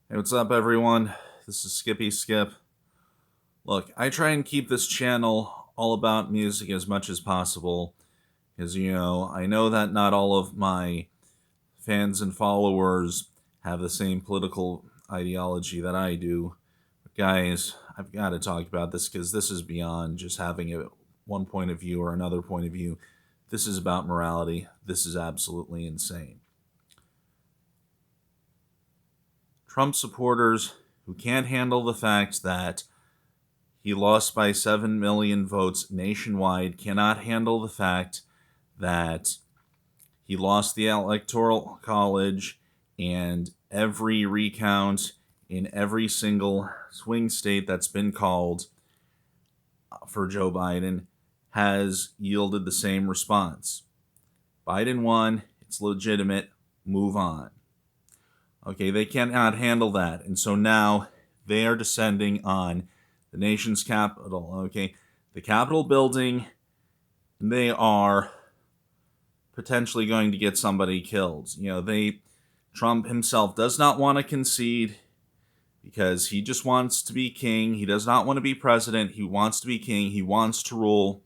Hey, what's up, everyone? This is Skippy Skip. Look, I try and keep this channel all about music as much as possible, because, I know that not all of my fans and followers have the same political ideology that I do. But, guys, I've got to talk about this because this is beyond just having one point of view or another point of view. This is about morality. This is absolutely insane. Trump supporters who can't handle the fact that he lost by 7 million votes nationwide, cannot handle the fact that he lost the Electoral College and every recount in every single swing state that's been called for Joe Biden has yielded the same response. Biden won, it's legitimate, move on. Okay, they cannot handle that. And so now they are descending on the nation's capital. Okay, the Capitol building, they are potentially going to get somebody killed. Trump himself does not want to concede because he just wants to be king. He does not want to be president. He wants to be king. He wants to rule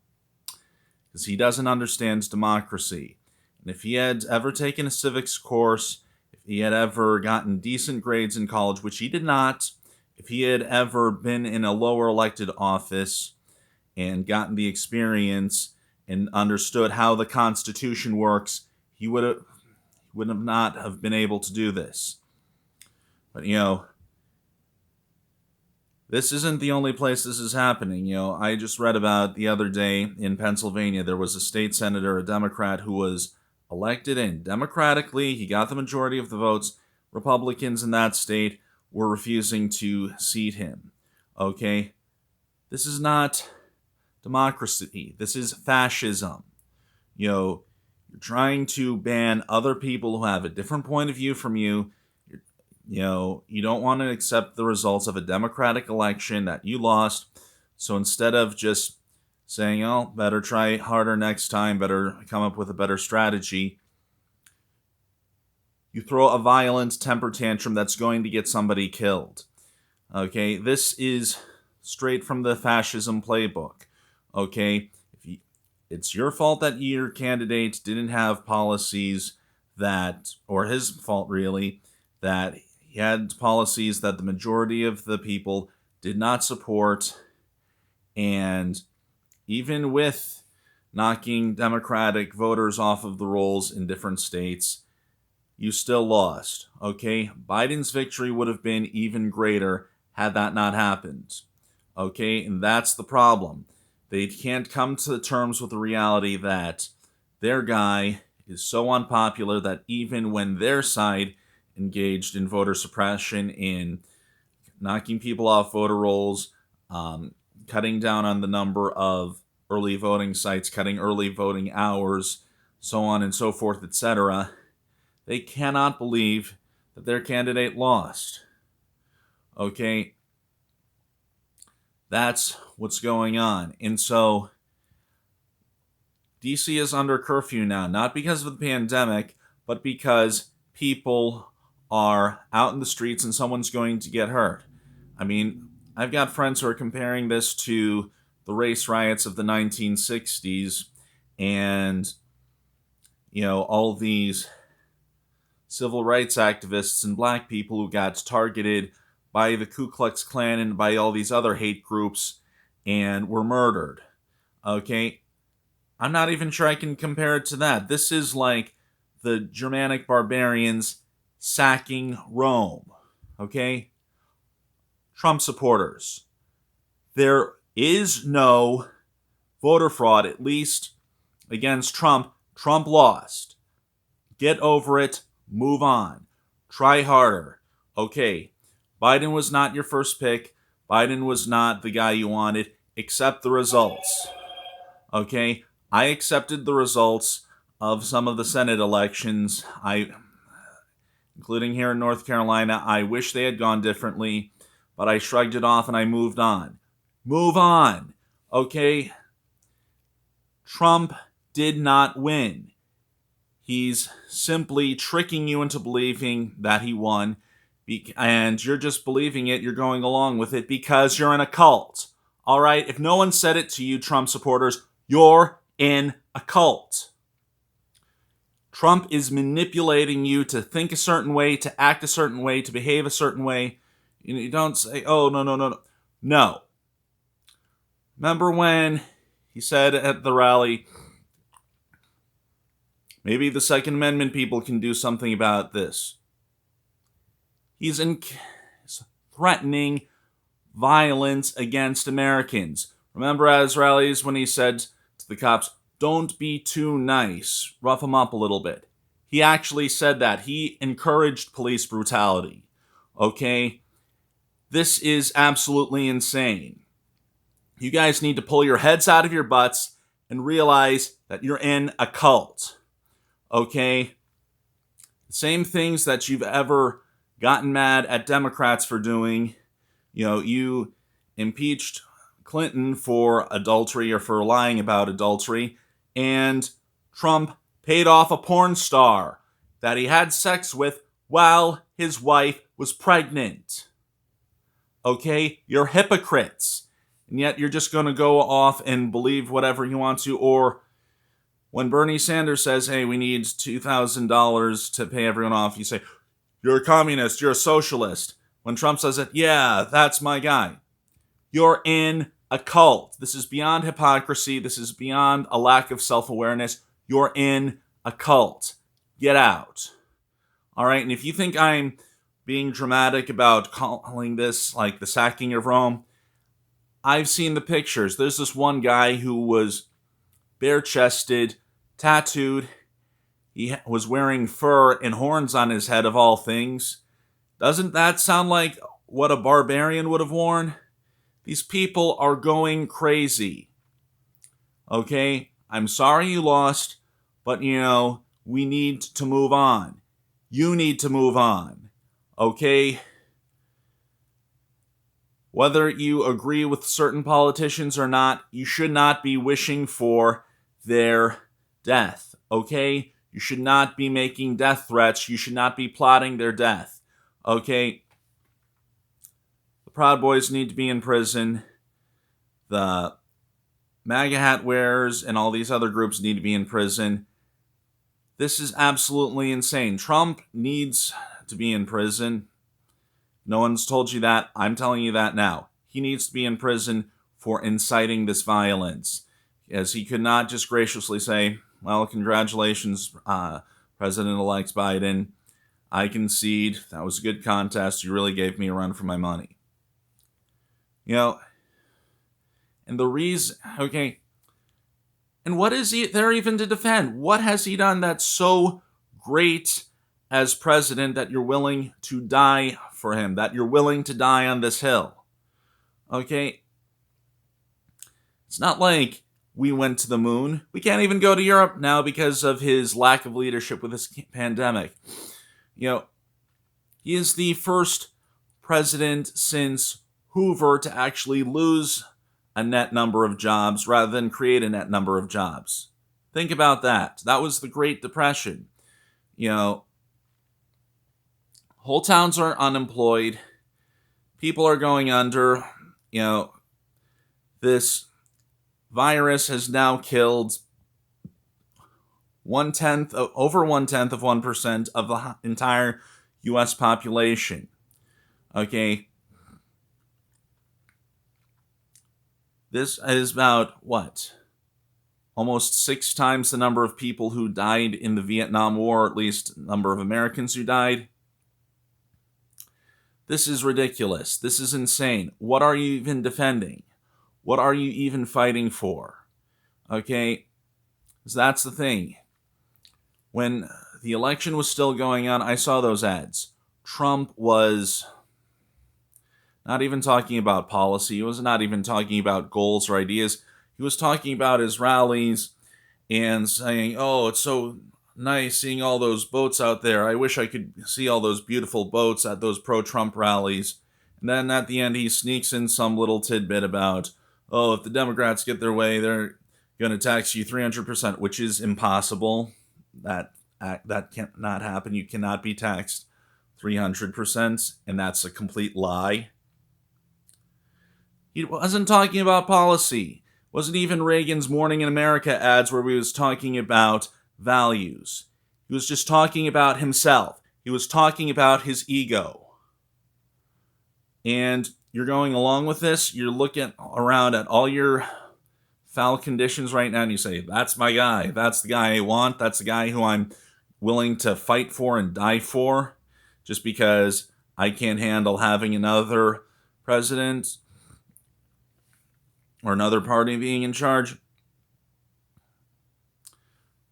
because he doesn't understand democracy. And if he had ever taken a civics course, if he had ever gotten decent grades in college, which he did not, if he had ever been in a lower elected office and gotten the experience and understood how the Constitution works, he would have not have been able to do this. But this isn't the only place this is happening. I just read about the other day in Pennsylvania, there was a state senator, a Democrat, who was elected in democratically. He got the majority of the votes. Republicans in that state were refusing to seat him. Okay? This is not democracy. This is fascism. You're trying to ban other people who have a different point of view from you. You don't want to accept the results of a democratic election that you lost. So instead of just saying, oh, better try harder next time, better come up with a better strategy, you throw a violent temper tantrum that's going to get somebody killed. Okay, this is straight from the fascism playbook. Okay, it's your fault that your candidate didn't have policies that, or his fault really, that he had policies that the majority of the people did not support. And even with knocking Democratic voters off of the rolls in different states, you still lost. Okay? Biden's victory would have been even greater had that not happened. Okay? And that's the problem. They can't come to terms with the reality that their guy is so unpopular that even when their side engaged in voter suppression, in knocking people off voter rolls, cutting down on the number of early voting sites, cutting early voting hours, so on and so forth, etc., they cannot believe that their candidate lost. Okay? That's what's going on. And so DC is under curfew now, not because of the pandemic, but because people are out in the streets and someone's going to get hurt. I mean, I've got friends who are comparing this to the race riots of the 1960s and, all these civil rights activists and black people who got targeted by the Ku Klux Klan and by all these other hate groups and were murdered. Okay? I'm not even sure I can compare it to that. This is like the Germanic barbarians sacking Rome. Okay? Trump supporters. There is no voter fraud, at least against Trump. Trump lost. Get over it. Move on. Try harder. Okay, Biden was not your first pick. Biden was not the guy you wanted. Accept the results. Okay, I accepted the results of some of the Senate elections. Including here in North Carolina, I wish they had gone differently, but I shrugged it off and I moved on. Move on. Okay, Trump did not win. He's simply tricking you into believing that he won And you're just believing it, you're going along with it because you're in a cult. All right? If no one said it to you, Trump supporters, you're in a cult. Trump is manipulating you to think a certain way, to act a certain way, to behave a certain way. You don't say, oh, no, no, no, no. No. Remember when he said at the rally, maybe the Second Amendment people can do something about this. He's threatening violence against Americans. Remember at his rallies when he said to the cops, don't be too nice, rough them up a little bit. He actually said that. He encouraged police brutality. Okay? This is absolutely insane. You guys need to pull your heads out of your butts and realize that you're in a cult. Okay? The same things that you've ever gotten mad at Democrats for doing. You impeached Clinton for adultery or for lying about adultery, and Trump paid off a porn star that he had sex with while his wife was pregnant. Okay? You're hypocrites. And yet you're just going to go off and believe whatever you want to. Or when Bernie Sanders says, hey, we need $2,000 to pay everyone off, you say, you're a communist, you're a socialist. When Trump says it, yeah, that's my guy. You're in a cult. This is beyond hypocrisy. This is beyond a lack of self-awareness. You're in a cult. Get out. All right, and if you think I'm being dramatic about calling this like the sacking of Rome, I've seen the pictures. There's this one guy who was bare-chested, tattooed. He was wearing fur and horns on his head, of all things. Doesn't that sound like what a barbarian would have worn? These people are going crazy. Okay? I'm sorry you lost, but we need to move on. You need to move on. Okay? Whether you agree with certain politicians or not, you should not be wishing for their death. Okay? You should not be making death threats. You should not be plotting their death. Okay? The Proud Boys need to be in prison. The MAGA hat wearers and all these other groups need to be in prison. This is absolutely insane. Trump needs to be in prison. No one's told you that. I'm telling you that now. He needs to be in prison for inciting this violence. As he could not just graciously say, well, congratulations, President-elect Biden. I concede. That was a good contest. You really gave me a run for my money. And the reason, okay, and what is he there even to defend? What has he done that's so great as president that you're willing to die for him, that you're willing to die on this hill? Okay? It's not like we went to the moon. We can't even go to Europe now because of his lack of leadership with this pandemic. He is the first president since Hoover to actually lose a net number of jobs rather than create a net number of jobs. Think about that. That was the Great Depression. Whole towns are unemployed. People are going under. This virus has now killed over 1/10 of 1% of the entire U.S. population. Okay? This is about, almost 6 times the number of people who died in the Vietnam War, or at least number of Americans who died. This is ridiculous. This is insane. What are you even defending? What are you even fighting for? Okay? Because that's the thing. When the election was still going on, I saw those ads. Trump was not even talking about policy. He was not even talking about goals or ideas. He was talking about his rallies and saying, oh, it's so nice seeing all those boats out there. I wish I could see all those beautiful boats at those pro-Trump rallies. And then at the end, he sneaks in some little tidbit about, oh, if the Democrats get their way, they're going to tax you 300%, which is impossible. That cannot happen. You cannot be taxed 300%, and that's a complete lie. He wasn't talking about policy. Wasn't even Reagan's Morning in America ads where he was talking about values. He was just talking about himself. He was talking about his ego. And you're going along with this, you're looking around at all your foul conditions right now and you say, that's my guy. That's the guy I want. That's the guy who I'm willing to fight for and die for just because I can't handle having another president or another party being in charge.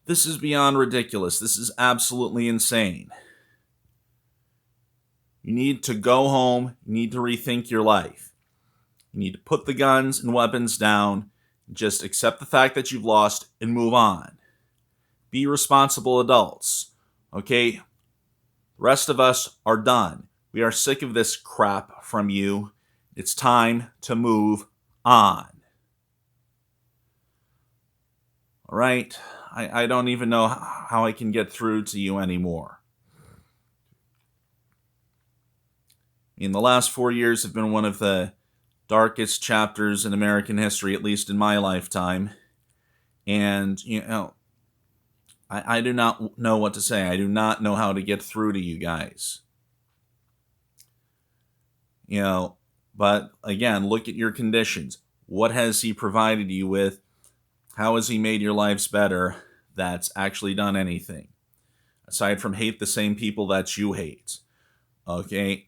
This is beyond ridiculous. This is absolutely insane. You need to go home. You need to rethink your life. You need to put the guns and weapons down. Just accept the fact that you've lost and move on. Be responsible adults. Okay? The rest of us are done. We are sick of this crap from you. It's time to move on. All right? I don't even know how I can get through to you anymore. The last 4 years have been one of the darkest chapters in American history, at least in my lifetime. And, I do not know what to say. I do not know how to get through to you guys. But again, look at your conditions. What has he provided you with? How has he made your lives better that's actually done anything? Aside from hate the same people that you hate. Okay?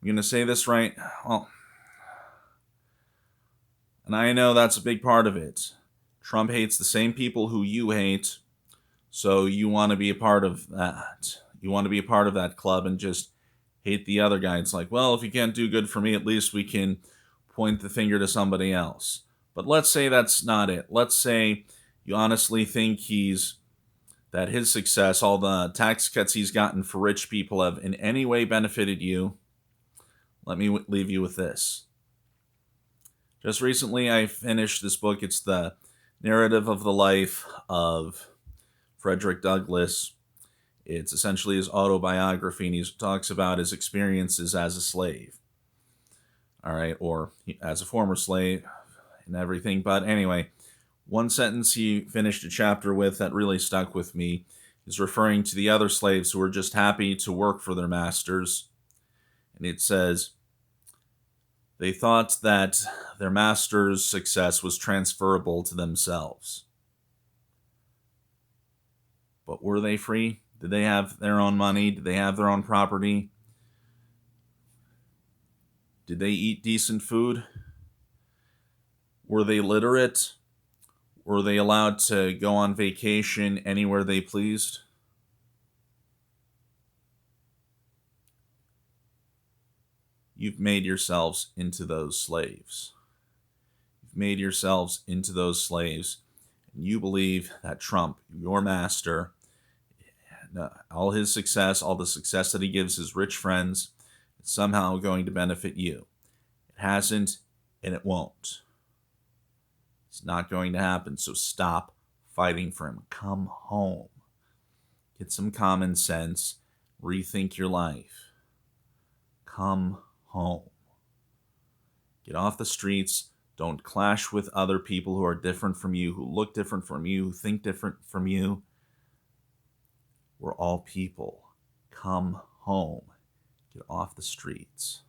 I'm going to say this right. Well, and I know that's a big part of it. Trump hates the same people who you hate, so you want to be a part of that. You want to be a part of that club and just hate the other guy. It's like, well, if you can't do good for me, at least we can point the finger to somebody else. But let's say that's not it. Let's say you honestly think that his success, all the tax cuts he's gotten for rich people have in any way benefited you. Let me leave you with this. Just recently, I finished this book. It's the narrative of the life of Frederick Douglass. It's essentially his autobiography, and he talks about his experiences as a slave. All right, or as a former slave and everything. But anyway, one sentence he finished a chapter with that really stuck with me is referring to the other slaves who were just happy to work for their masters. And it says, they thought that their master's success was transferable to themselves. But were they free? Did they have their own money? Did they have their own property? Did they eat decent food? Were they literate? Were they allowed to go on vacation anywhere they pleased? You've made yourselves into those slaves. You've made yourselves into those slaves. And you believe that Trump, your master, all his success, all the success that he gives his rich friends, is somehow going to benefit you. It hasn't, and it won't. It's not going to happen, so stop fighting for him. Come home. Get some common sense. Rethink your life. Come home. Get off the streets. Don't clash with other people who are different from you, who look different from you, who think different from you. We're all people. Come home. Get off the streets.